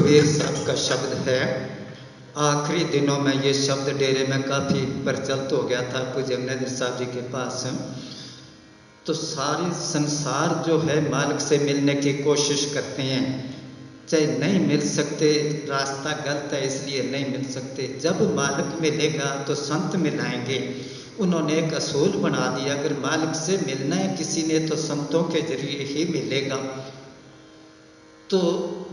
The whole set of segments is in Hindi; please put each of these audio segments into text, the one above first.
कबीर साहब का शब्द है। आखिरी दिनों में ये शब्द डेरे में काफ़ी प्रचलित हो गया था पूज्य अमरेंद्र साहब जी के पास। तो सारी संसार जो है मालिक से मिलने की कोशिश करते हैं, चाहे नहीं मिल सकते, रास्ता गलत है इसलिए नहीं मिल सकते। जब मालिक मिलेगा तो संत मिलाएंगे। उन्होंने एक असूल बना दिया, अगर मालिक से मिलना है किसी ने तो संतों के जरिए ही मिलेगा। तो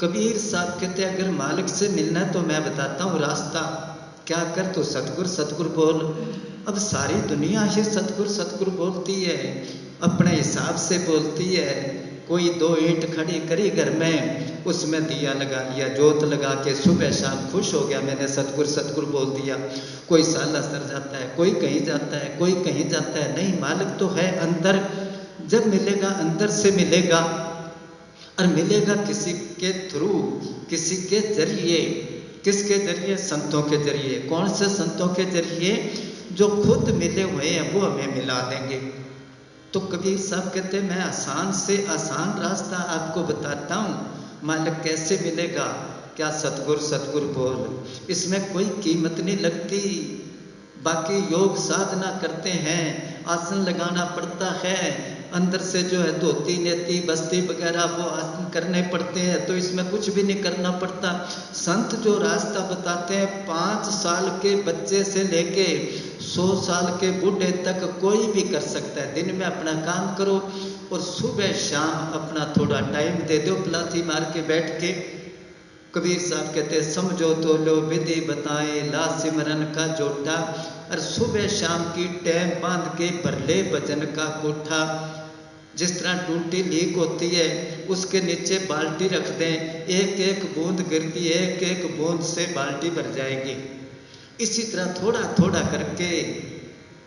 कबीर साहब कहते अगर मालिक से मिलना है तो मैं बताता हूँ रास्ता, क्या कर तू सतगुर सतगुर बोल। अब सारी दुनिया ही सतगुर सतगुर बोलती है, अपने हिसाब से बोलती है। कोई 2 ईंट खड़ी करी घर में, उसमें दिया लगा लिया, जोत लगा के सुबह शाम खुश हो गया, मैंने सतगुर सतगुर बोल दिया। कोई साला सर जाता है, कोई कहीं जाता है, कोई कहीं जाता है। नहीं, मालिक तो है अंदर। जब मिलेगा अंदर से मिलेगा, और मिलेगा किसी के थ्रू, किसी के जरिए। किसके जरिए? संतों के जरिए। कौन से संतों के जरिए? जो खुद मिले हुए हैं वो हमें मिला देंगे। तो कबीर साहब कहते हैं मैं आसान से आसान रास्ता आपको बताता हूँ। मालिक कैसे मिलेगा? क्या सतगुर सतगुर बोल। इसमें कोई कीमत नहीं लगती। बाकी योग साधना करते हैं, आसन लगाना पड़ता है, अंदर से जो है धोती नेती बस्ती वगैरह वो आसन करने पड़ते हैं, तो इसमें कुछ भी नहीं करना पड़ता। संत जो रास्ता बताते हैं, 5 साल के बच्चे से लेके 100 साल के बूढ़े तक कोई भी कर सकता है। दिन में अपना काम करो और सुबह शाम अपना थोड़ा टाइम दे दो, पलाथी मार के बैठ के। कबीर साहब कहते हैं समझो तो लो विधि बताए, ला सिमरन का जोटा। और सुबह शाम की टैम बांध के भर ले भजन का कोठा। जिस तरह टूटी लीक होती है, उसके नीचे बाल्टी रख दें, एक एक बूंद गिरती है, एक एक बूंद से बाल्टी भर जाएगी। इसी तरह थोड़ा थोड़ा करके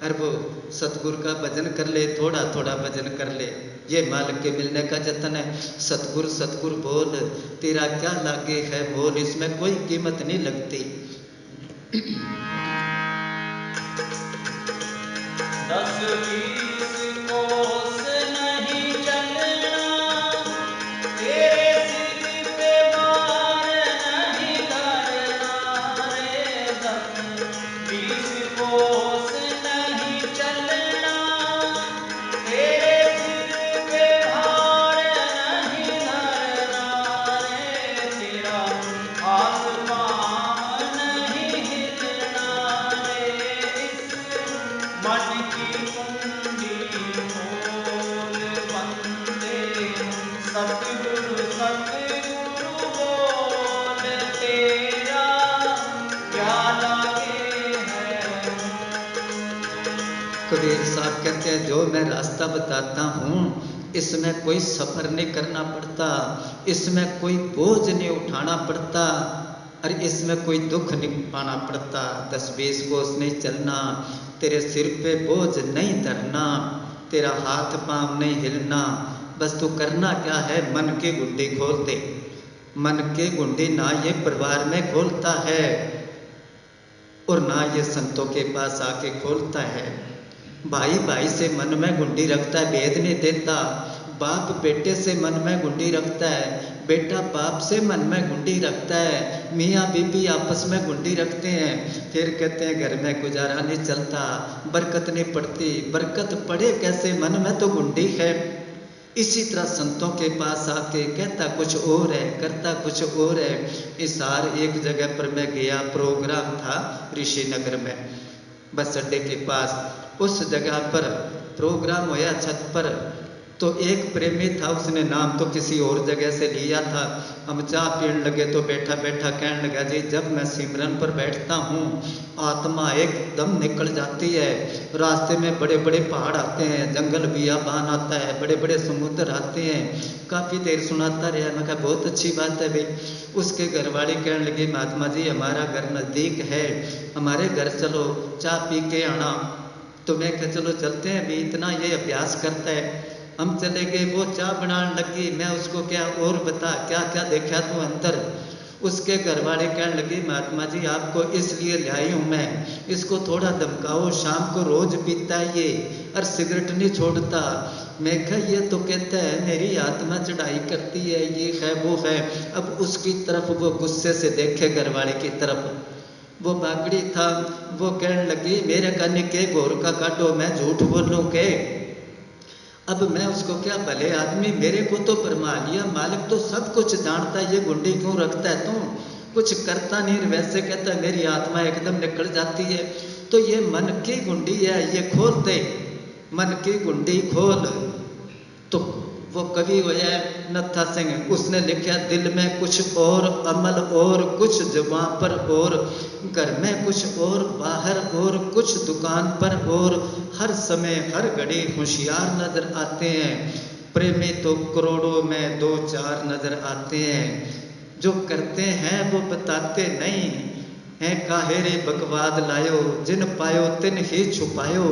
और वो सतगुरु का भजन कर ले, थोड़ा थोड़ा भजन कर ले। ये मालिक के मिलने का जतन है। सतगुरु सतगुरु बोल, तेरा क्या लागे है मोल। इसमें कोई कीमत नहीं लगती। 10-20 कोस नहीं चलना, तेरे सिर पे भार नहीं धरना रे। 10-20 कोस नहीं चलना, तेरे सिर पे भार नहीं धरना रे। तेरा हाथ पाँव नहीं हिलना रे। इस मन की कुंडी खोल बंदे, सतगुरु सतगुरु बोल, तेरा क्या लागे है। कबीर साहब कहते हैं जो मैं रास्ता बताता हूँ, इसमें कोई सफर नहीं करना पड़ता, इसमें कोई बोझ नहीं उठाना पड़ता, और इसमें कोई दुख नहीं पाना पड़ता। 10-20 कोस नहीं चलना, तेरे सिर पे बोझ नहीं धरना, तेरा हाथ पांव नहीं हिलना। बस तू करना क्या है, मन की गुंडी खोल दे। मन की गुंडी ना ये परिवार में खोलता है और ना ये संतों के पास आके खोलता है। भाई भाई से मन में गुंडी रखता है, भेद नहीं देता। बाप बेटे से मन में गुंडी रखता है, बेटा बाप से मन में गुंडी रखता है। मियाँ बीबी आपस में गुंडी रखते हैं, फिर कहते हैं घर में गुजारा नहीं चलता, बरकत नहीं पड़ती। बरकत पड़े कैसे, मन में तो गुंडी है। इसी तरह संतों के पास आके कहता कुछ और है, करता कुछ और है। इस सार एक जगह पर मैं गया, प्रोग्राम था ऋषिनगर में, बस अड्डे के पास। उस जगह पर प्रोग्राम होया छत पर। तो एक प्रेमी था, उसने नाम तो किसी और जगह से लिया था। हम चाय पीने लगे तो बैठा बैठा कहने लगा जी जब मैं सिमरन पर बैठता हूँ, आत्मा एकदम निकल जाती है। रास्ते में बड़े बड़े पहाड़ आते हैं, जंगल बियाबान आता है, बड़े बड़े समुद्र आते हैं। काफ़ी देर सुनाता रहा, मैं कहा बहुत अच्छी बात है भाई। उसके घरवाली कहने लगी महात्मा जी हमारा घर नज़दीक है, हमारे घर चलो चाय पी के आना। तो मैं कहा चलो चलते हैं, अभी इतना ये अभ्यास करता है। हम चले गए, वो चाय बनाने लगी, मैं उसको क्या और बता क्या क्या देखा तू अंदर। उसके घर वाले कहने लगे महात्मा जी आपको इसलिए लाई हूँ मैं, इसको थोड़ा धमकाओ, शाम को रोज पीता है ये और सिगरेट नहीं छोड़ता। मैं कहा ये तो कहता है मेरी आत्मा चढ़ाई करती है, ये है वो है। अब उसकी तरफ वो गुस्से से देखे घरवाले की तरफ, वो बागड़ी था, वो कहने लगी मेरे कन्ने के गोर का काटो, मैं झूठ बोलूं के। अब मैं उसको क्या, भले आदमी मेरे को तो फरमा लिया, मालिक तो सब कुछ जानता है, ये गुंडी क्यों रखता है तू, कुछ करता नहीं। वैसे कहता है मेरी आत्मा एकदम निकल जाती है। तो ये मन की गुंडी है, ये खोल दे, मन की गुंडी खोल। तो वो कवि हुआ नत्था सिंह, उसने लिखा दिल में कुछ और, अमल और कुछ जुबां पर और, घर में कुछ और, बाहर और कुछ दुकान पर और, हर समय हर घड़ी होशियार नजर आते हैं, प्रेमी तो करोड़ों में दो चार नजर आते हैं, जो करते हैं वो बताते नहीं हैं, काहेरे बकवाद लायो, जिन पायो तिन ही छुपायो।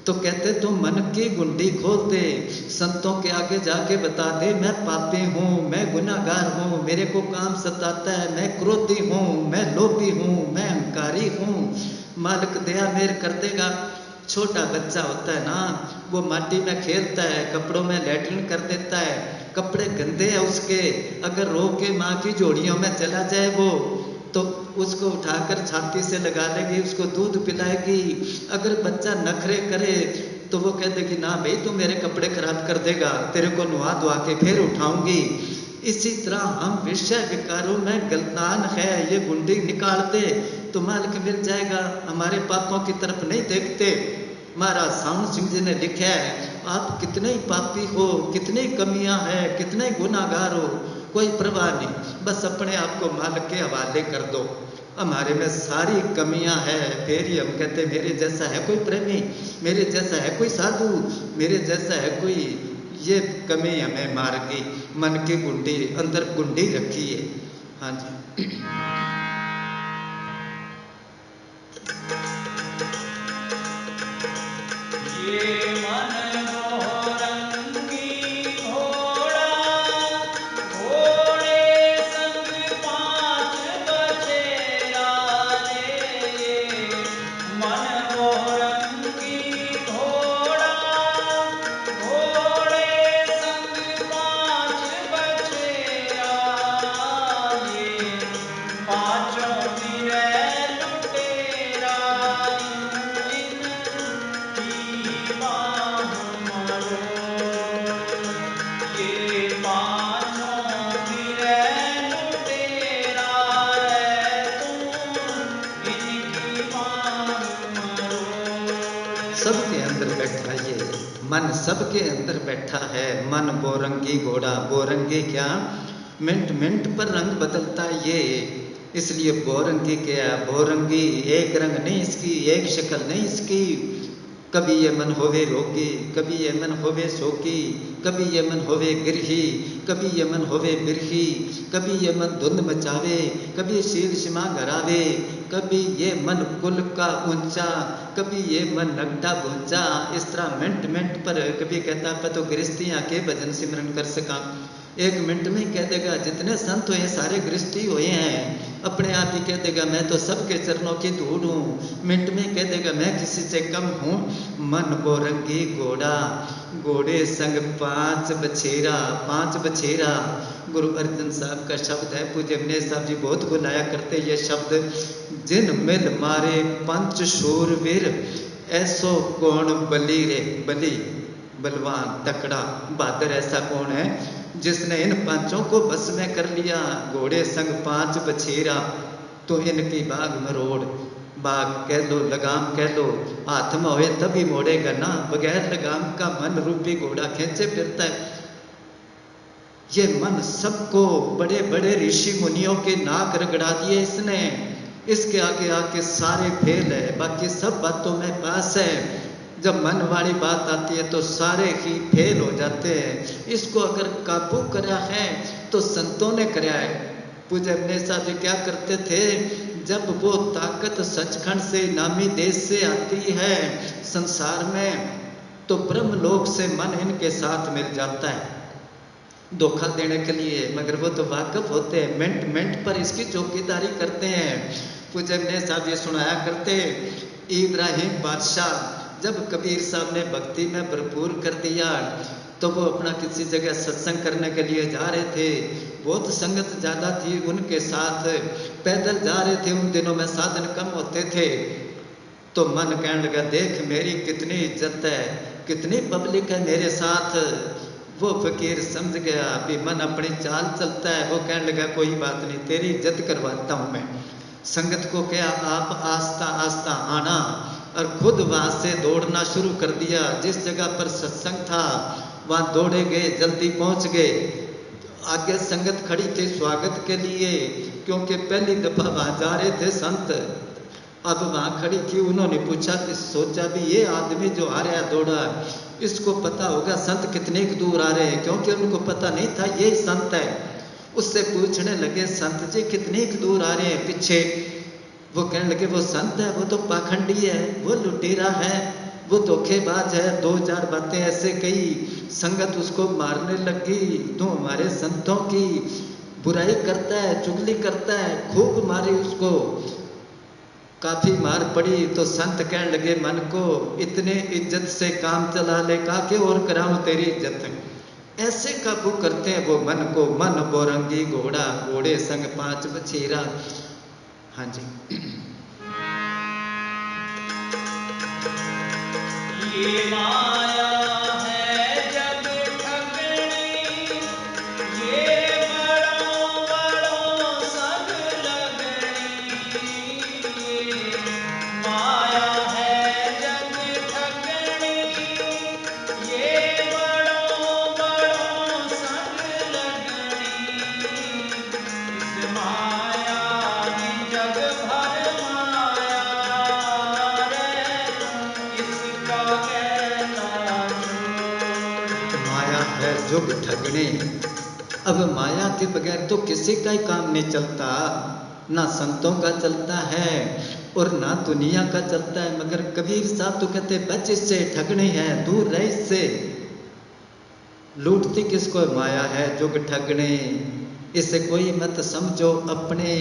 तो कहते तू मन की गुंडी खोल दे, संतों के आगे जाके बता दे मैं पापी हूँ, मैं गुनाहगार हूँ, मेरे को काम सताता है, मैं क्रोधी हूँ, मैं लोभी हूँ, मैं अहंकारी हूँ, मालिक दया मेर कर देगा। छोटा बच्चा होता है ना, वो माटी में खेलता है, कपड़ों में लैट्रिन कर देता है, कपड़े गंदे हैं उसके, अगर रो के माँ की जोड़ियों में चला जाए वो, तो उसको उठाकर छाती से लगा लेगी, उसको दूध पिलाएगी। अगर बच्चा नखरे करे तो वो कह देगी ना भाई तू मेरे कपड़े खराब कर देगा, तेरे को नुहा धुआ के फिर उठाऊंगी। इसी तरह हम विषय विकारों में गलतान है, ये गुंडी निकाल दे तो मालिक मिल जाएगा, हमारे पापों की तरफ नहीं देखते। महाराज साउंड सिंह जी ने लिखा है आप कितने ही पापी हो, कितनी कमियां हैं, कितने गुनाहगार हो, कोई परवाह नहीं, बस अपने आप को मालिक के हवाले कर दो, हमारे में सारी कमियां हैं। फिर ही हम कहते मेरे जैसा है कोई प्रेमी, मेरे जैसा है कोई साधु, मेरे जैसा है कोई, ये कमी हमें मार गई। मन की गुंडी, अंदर गुंडी रखी है। हाँ जी। ये मन मोरंगी घोड़ा, घोड़े संग पांच बछेरा रे। मन मोरंगी घोड़ा, घोड़े संग पांच बछेरा, ये पांचों मिले लुटेरा, इन की बाह मरोड़। ये पांचों मिले लुटेरा रे, तू इनकी बाह मरोड़। सबके अंदर बैठा ये मन, सबके अंदर बैठा है मन बोरंगी घोड़ा। बोरंगी क्या, मिनट मिनट पर रंग बदलता है ये, इसलिए बोरंगी क्या, बोरंगी एक रंग नहीं इसकी, एक शक्ल नहीं इसकी। कभी ये मन होवे रोगी, कभी ये मन होवे शोकी, कभी ये मन होवे गिरही, कभी ये मन होवे बिरही, कभी ये मन धुंध मचावे, कभी शील सीमा घरावे, कभी ये मन कुल का ऊंचा, कभी ये मन नगटा भूंचा। इस तरह मिनट मिनट पर कभी कहता मैं तो गृहस्थियाँ के भजन सिमरन कर सका, एक मिनट में कह देगा जितने संत हुए सारे गृहस्थी हुए हैं, अपने आप ही कह देगा मैं तो सबके चरणों की धूल हूँ, मिनट में कह देगा मैं किसी से कम हूँ। मन बोरंगी घोड़ा, घोड़े संग पांच बछेरा, पांच बछेरा। गुरु अर्जन साहब का शब्द है, पूज्य अवनेश साहब जी बहुत बुलाया करते ये शब्द, जिन मिल मारे पंच शूरवीर, ऐसो कौन बली रे, बली बलवान तकड़ा बहादुर ऐसा कौन है जिसने इन पांचों को बस में कर लिया। घोड़े संग पांच बछेरा, तो इनकी बाग मरोड़, बाग कह लो लगाम कह लो, हाथ में होए तभी मोड़ेगा ना, बगैर लगाम का मन रूपी घोड़ा खींचे फिरता है। ये मन सबको, बड़े बड़े ऋषि मुनियों के नाक रगड़ा दिए इसने, इसके आगे आके सारे फेल है, बाकी सब बातों में पास है। जब मन वाली बात आती है तो सारे ही फेल हो जाते हैं। इसको अगर काबू करा है तो संतों ने कराया है। पूज्य अवनेश साहब जी क्या करते थे, जब वो ताकत सचखंड से नामी देश से आती है संसार में, तो ब्रह्मलोक से मन इनके साथ मिल जाता है धोखा देने के लिए, मगर वो तो वाकफ होते हैं, मिनट मिनट पर इसकी चौकीदारी करते हैं। पूज्य अवनेश साहब ये सुनाया करते, इब्राहिम बादशाह जब कबीर साहब ने भक्ति में भरपूर कर दिया तो वो अपना किसी जगह सत्संग करने के लिए जा रहे थे। बहुत संगत ज़्यादा थी उनके साथ, पैदल जा रहे थे, उन दिनों में साधन कम होते थे। तो मन कहने लगा देख मेरी कितनी इज्जत है, कितनी पब्लिक है मेरे साथ। वो फकीर समझ गया अभी मन अपनी चाल चलता है। वो कहने लगा कोई बात नहीं, तेरी इज्जत करवाता हूँ मैं। संगत को क्या आप आस्ता आस्ता आना, और खुद वहाँ से दौड़ना शुरू कर दिया। जिस जगह पर सत्संग था वहाँ दौड़े गए, जल्दी पहुँच गए। आगे संगत खड़ी थी स्वागत के लिए, क्योंकि पहली दफ़ा वहाँ जा रहे थे संत। अब वहाँ खड़ी थी, उन्होंने पूछा, सोचा भी ये आदमी जो आ रहा है दौड़ा, इसको पता होगा संत कितने दूर आ रहे हैं, क्योंकि उनको पता नहीं था ये संत है। उससे पूछने लगे संत जी कितने दूर आ रहे हैं पीछे। वो कहने लगे वो संत है, वो तो पाखंडी है, वो लुटेरा है, वो धोखेबाज है। 2-4 बातें ऐसे कही। संगत उसको मारने लगी, तो हमारे संतों की बुराई करता है, चुगली करता है, खूब मारी उसको। काफी मार पड़ी तो संत कहने लगे मन को, इतने इज्जत से काम चला ले, का के और कराऊं तेरी इज्जत। ऐसे काबू करते हैं वो मन को। मन बोरंगी घोड़ा, घोड़े संग 5 बछेरा। हाँ जी। ये माया है जग ठगनी, ये बड़ों बड़ों संग लगनी। ये माया है जग ठगनी, ये बड़ों बड़ों संग लगनी। इस माया की जग भर माया रे, तुम इसका कहना छोड़। माया है जुग ठगने। अब माया के बगैर तो किसी का ही काम नहीं चलता, ना संतों का चलता है और ना दुनिया का चलता है। मगर कबीर साहब तो कहते बच इससे, ठगनी है, दूर रह इससे। लूटती किसको माया है जुग ठगने, इसे कोई मत समझो अपने।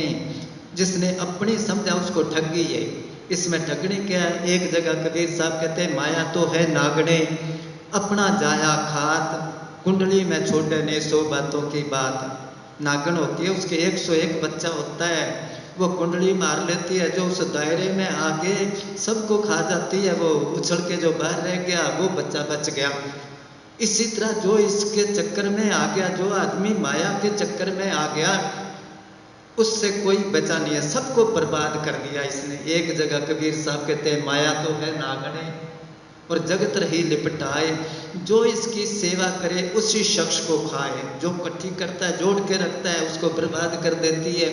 जिसने अपनी समझा उसको ठगी है। इसमें ठगनी क्या है? एक जगह कबीर साहब कहते हैं माया तो है नागने, अपना जाया खात, कुंडली में छोड़े ने 100 बातों की बात। नागन होती है, उसके 101 बच्चा होता है, वो कुंडली मार लेती है, जो उस दायरे में आगे सबको खा जाती है, वो उछल के जो बाहर रह गया वो बच्चा बच गया। इसी तरह जो इसके चक्कर में आ गया, जो आदमी माया के चक्कर में आ गया, उससे कोई बचा नहीं है, सबको बर्बाद कर दिया इसने। एक जगह कबीर साहब कहते हैं माया तो है नागने और जगत रही लिपटाए, जो इसकी सेवा करे उसी शख्स को खाए। जो इकट्ठी करता है, जोड़ के रखता है, उसको बर्बाद कर देती है।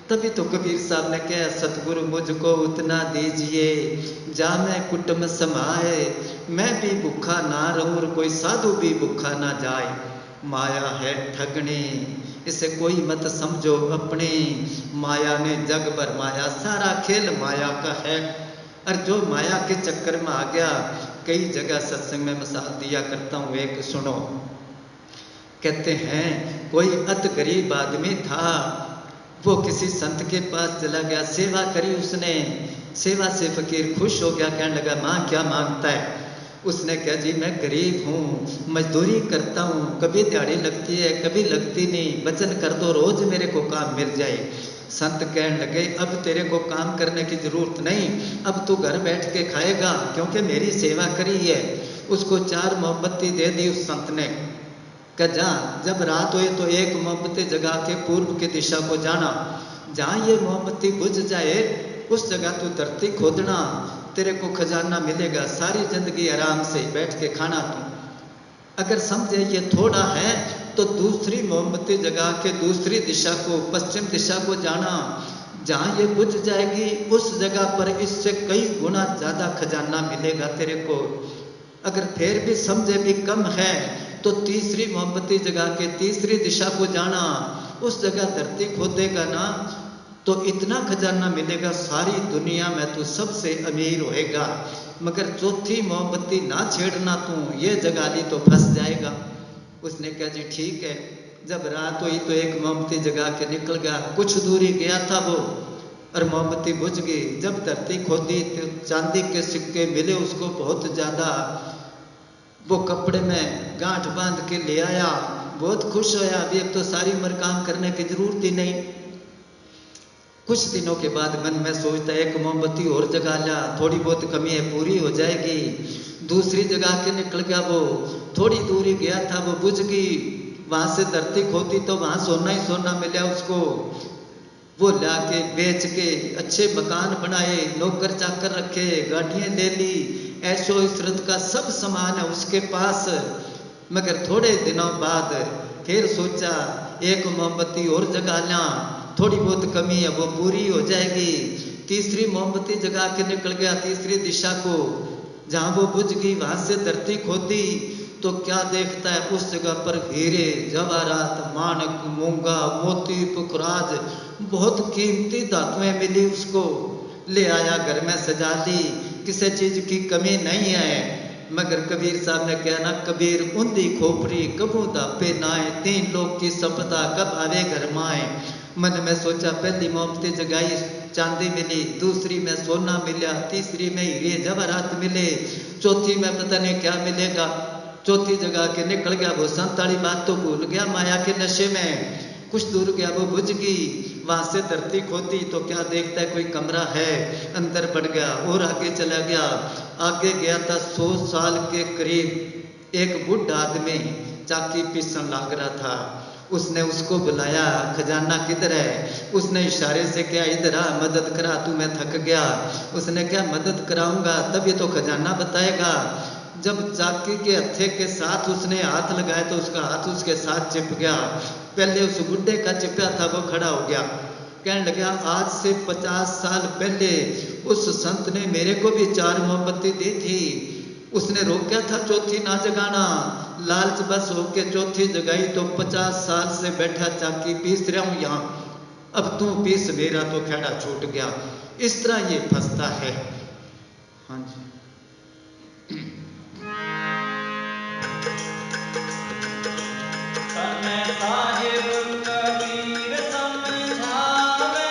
तभी तो कबीर साहब ने कहा सतगुरु मुझको उतना दीजिए जा मैं कुटुंब समाए, मैं भी भूखा ना रहूं और कोई साधु भी भूखा ना जाए। माया है ठगनी, इसे कोई मत समझो अपनी। माया ने जग भर माया, सारा खेल माया का है। और जो माया के चक्कर में आ गया, कई जगह सत्संग में मिसाल दिया करता हूँ, एक सुनो। कहते हैं कोई अति गरीब आदमी था, वो किसी संत के पास चला गया, सेवा करी उसने, सेवा से फकीर खुश हो गया, कहने लगा माँ क्या मांगता है? उसने कहा जी मैं गरीब हूँ, मजदूरी करता हूँ, कभी दिहाड़ी लगती है कभी लगती नहीं, वचन कर दो रोज मेरे को काम मिल जाए। संत कहने लगे अब तेरे को काम करने की जरूरत नहीं, अब तू घर बैठ के खाएगा, क्योंकि मेरी सेवा करी है। उसको 4 मोमबत्ती दे दी उस संत ने। कहा जा, जब रात हुई तो एक मोमबत्ती जगा के पूर्व की दिशा को जाना, जहाँ ये मोमबत्ती बुझ जाए उस जगह तू धरती खोदना, तेरे को खजाना मिलेगा, सारी जिंदगी आराम से बैठ के खाना तू। अगर समझे ये थोड़ा है तो दूसरी मोमबत्ती जगा के दूसरी दिशा को, पश्चिम दिशा को जाना, जहाँ ये बुझ जाएगी उस जगह पर इससे कई गुना ज़्यादा खजाना मिलेगा तेरे को। अगर फिर भी समझे भी कम है तो तीसरी मोमबत्ती जगा के तीसरी दिशा को जाना, उस जगह धरती खोदेगा ना तो इतना खजाना मिलेगा, सारी दुनिया में तू सबसे अमीर होएगा। मगर चौथी मोमबत्ती ना छेड़ना, तू ये जगा ली तो फंस जाएगा। उसने कहा जी ठीक है। जब रात हुई तो एक मोमबत्ती जगा के निकल गया, कुछ दूरी गया था वो, और मोमबत्ती बुझ गई। जब धरती खोदी तो चांदी के सिक्के मिले उसको बहुत ज़्यादा। वो कपड़े में गांठ बांध के ले आया, बहुत खुश होया। अभी अब तो सारी उम्र काम करने की जरूरत ही नहीं। कुछ दिनों के बाद मन में सोचता है एक मोमबत्ती और जगा लिया, थोड़ी बहुत कमी है पूरी हो जाएगी। दूसरी जगह के निकल गया। वो थोड़ी दूरी गया था, वो बुझ गई। वहां से धरती खोदी तो वहां सोना ही सोना मिला उसको। वो ला के बेच के अच्छे मकान बनाए, नौकर चाकर रखे, गाड़ियां ले ली, ऐशो इशरत का सब सामान है उसके पास। मगर थोड़े दिनों बाद फिर सोचा एक मोमबत्ती और जगा लिया, थोड़ी बहुत कमी है वो पूरी हो जाएगी। तीसरी मोमबत्ती जगा के निकल गया तीसरी दिशा को। जहां वो बुझ गई वहां से धरती खोदी तो क्या देखता है उस जगह पर हीरे जवाहरात माणक मूंगा मोती पुखराज बहुत कीमती धातुएं मिली उसको। ले आया घर में सजा दी, किसी चीज की कमी नहीं है। मगर कबीर साहब ने कहा ना, कबीर उन्दी खोपरी कबू दापे नाए, तीन लोग की सपदा कब आवे घर माए। मन में सोचा पहली मोमबत्ती जगाई चांदी मिली, दूसरी में सोना मिला, तीसरी में हीरे जवाहरात मिले, चौथी में पता नहीं क्या मिलेगा। चौथी जगह के निकल गया। वो संताली बात तो भूल गया माया के नशे में। कुछ दूर गया वो बुझ गई। वहां से धरती खोदी तो क्या देखता है कोई कमरा है, अंदर बढ़ गया और आगे चला गया। आगे गया था 100 साल के करीब एक बुढ़ा आदमी चाकी पीसन लाग रहा था। उसने उसको बुलाया, खजाना किधर है? उसने इशारे से क्या इधर आ मदद करा, तू मैं थक गया। उसने क्या मदद कराऊंगा तभी तो खजाना बताएगा। जब चाकी के हत्थे के साथ उसने हाथ लगाया तो उसका हाथ उसके साथ चिप गया। पहले उस बुड्ढे का चिपया था वो खड़ा हो गया, कहने लगा आज से 50 साल पहले उस संत ने मेरे को भी 4 मोमबत्ती दी थी, उसने रोका था चौथी ना जगाना, लालच बस होके चौथी जगाई तो 50 साल से बैठा चाकी पीस रहा हूं यहाँ, अब तू पीस मेरा तो खेड़ा छूट गया। इस तरह ये फंसता है। हाँ जी। तने साहिब कबीर समझावे,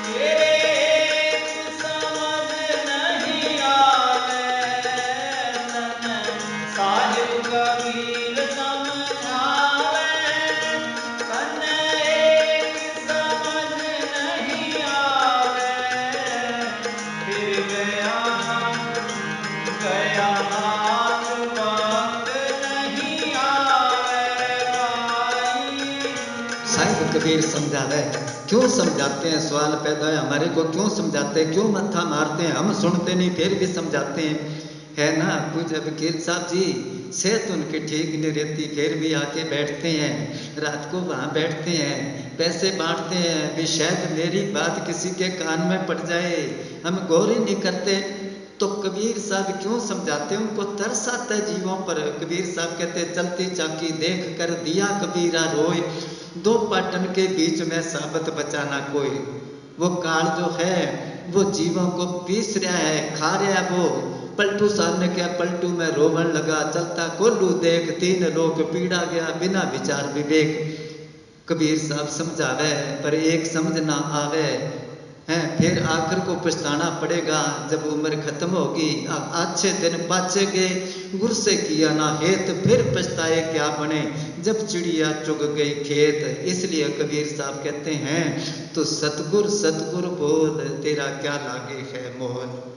तेरे एक समझ नहीं आवे। तने साहिब कबीर समझावे, तने एक समझ नहीं आवे। फिर गया हाथ बंद नहीं आवे भाई। साहिब कबीर समझावे, क्यों समझाते हैं? सवाल पैदा है हमारे को, क्यों समझाते हैं, क्यों मत्था मारते हैं? हम सुनते नहीं फिर भी समझाते हैं, है ना। पूज्य फकीर साहब जी सेहत उनकी ठीक नहीं रहती फिर भी आके बैठते हैं, रात को वहाँ बैठते हैं, पैसे बांटते हैं भी शायद मेरी बात किसी के कान में पड़ जाए, हम गौर ही नहीं करते। तो कबीर साहब क्यों समझाते हैं? उनको तरस आता है जीवों पर। कबीर साहब कहते चलती चाकी देख कर दिया कबीरा रोए, दो पाटन के बीच में साबत बचाना कोई। वो काल जो है वो जीवों को पीस रहा है, खा रहा है। वो पलटू साहब ने क्या, पलटू में रोवन लगा चलता कोल्लू देख, तीन लोग पीड़ा गया बिना विचार विवेक। कबीर साहब समझावे पर एक समझ ना आवे हैं, फिर आखिर को पछताना पड़ेगा जब उम्र खत्म होगी। अच्छे दिन पाचे गए गुर से किया ना हेत, फिर पछताए क्या बने जब चिड़िया चुग गई खेत। इसलिए कबीर साहब कहते हैं तो सतगुर सतगुर बोल, तेरा क्या लागे है मोल।